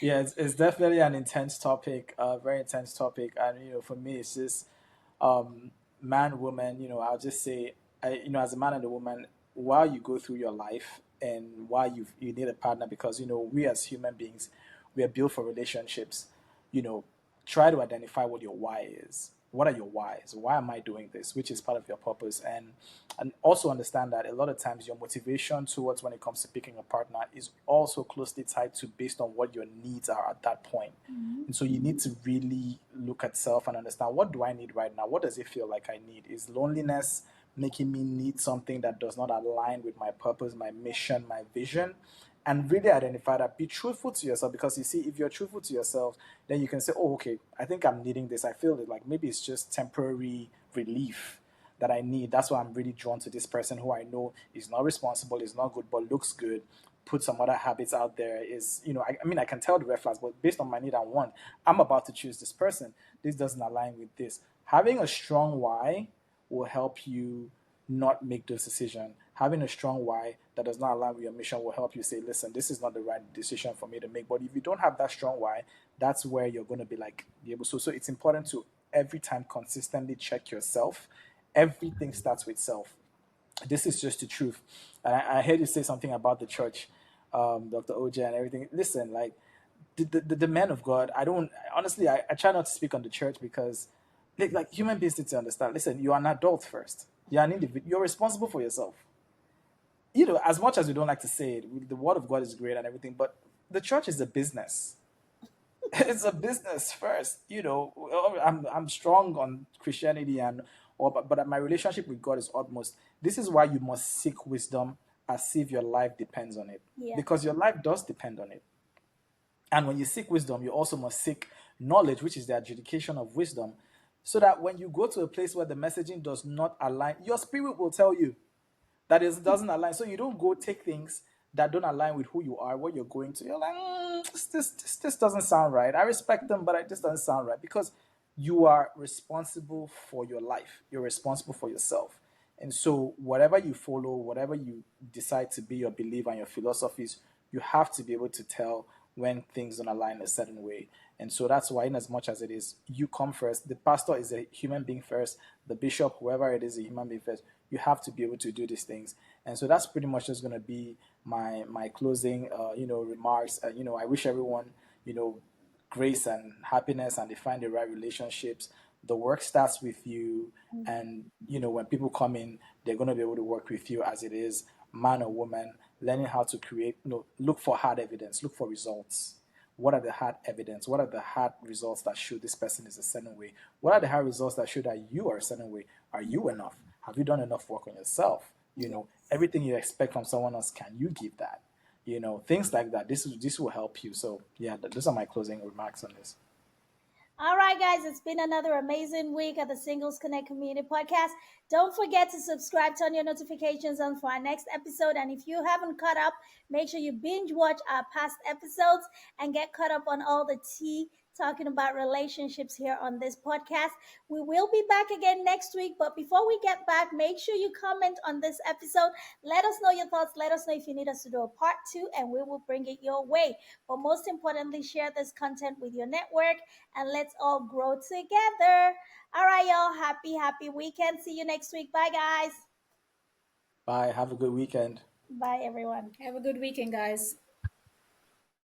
yeah, it's definitely an intense topic, a very intense topic, and for me, it's just um, man, woman. I'll just say, as a man and a woman, while you go through your life and while you need a partner, because we as human beings, we are built for relationships. You know, try to identify what your why is. What are your whys? Why am I doing this? Which is part of your purpose, and also understand that a lot of times your motivation towards when it comes to picking a partner is also closely tied to based on what your needs are at that point.
Mhm.
And so you need to really look at self and understand, what do I need right now? What does it feel like I need? Is loneliness making me need something that does not align with my purpose, my mission, my vision? And really identify that. Be truthful to yourself, because you see, if you're truthful to yourself, then you can say, oh, okay, I think I'm needing this. I feel it, like maybe it's just temporary relief that I need. That's why I'm really drawn to this person who I know is not responsible, is not good, but looks good. Put some other habits out there. Is I mean, I can tell the red flags, but based on my need and want, I'm about to choose this person. This doesn't align with this. Having a strong why will help you not make those decisions. Having a strong why that does not align with your mission will help you say, listen, this is not the right decision for me to make. But if you don't have that strong why, that's where you're going to be able. So it's important to every time consistently check yourself. Everything starts with self. This is just the truth. And I heard you say something about the church, Dr. OJ, and everything. Listen, like the men of God, I don't honestly, I try not to speak on the church, because like human beings need to understand. Listen, you are an adult first. You're an individual. You're responsible for yourself. As much as we don't like to say it, the word of God is great and everything, but the church is a business. It's a business first. I'm strong on Christianity and all, but my relationship with God is utmost. This is why you must seek wisdom as if your life depends on it,
Yeah.
because your life does depend on it. And when you seek wisdom, you also must seek knowledge, which is the adjudication of wisdom, so that when you go to a place where the messaging does not align, your spirit will tell you that it doesn't align. So you don't go take things that don't align with who you are, what you're going to. You're like, this doesn't sound right. I respect them, but this doesn't sound right, because you are responsible for your life. You're responsible for yourself. And so whatever you follow, whatever you decide to be your belief and your philosophies, you have to be able to tell when things don't align a certain way. And so that's why, in as much as it is, you come first. The pastor is a human being first. The bishop, whoever it is, a human being first. You have to be able to do these things. And so that's pretty much just going to be my closing, remarks. I wish everyone, you know, grace and happiness, and they find the right relationships. The work starts with you, and when people come in, they're going to be able to work with you as it is, man or woman, learning how to create. Look for hard evidence, look for results. what are the hard evidence? What are the hard results that show this person is a certain way? What are the hard results that show that you are a certain way? Are you enough? Have you done enough work on yourself?
Yes.
Everything you expect from someone else, can you give that? Things like that. This will help you. So yeah, those are my closing remarks on this.
All right, guys, it's been another amazing week at the Singles Connect Community Podcast. Don't forget to subscribe, turn your notifications on for our next episode. And if you haven't caught up, make sure you binge watch our past episodes and get caught up on all the tea talking about relationships here on this podcast. We will be back again next week. But before we get back, make sure you comment on this episode. Let us know your thoughts. Let us know if you need us to do a part two, and we will bring it your way. But most importantly, share this content with your network and let's all grow together. All right, y'all. Happy weekend. See you next week. Bye, guys.
Bye. Have a good weekend.
Bye, everyone.
Have a good weekend, guys.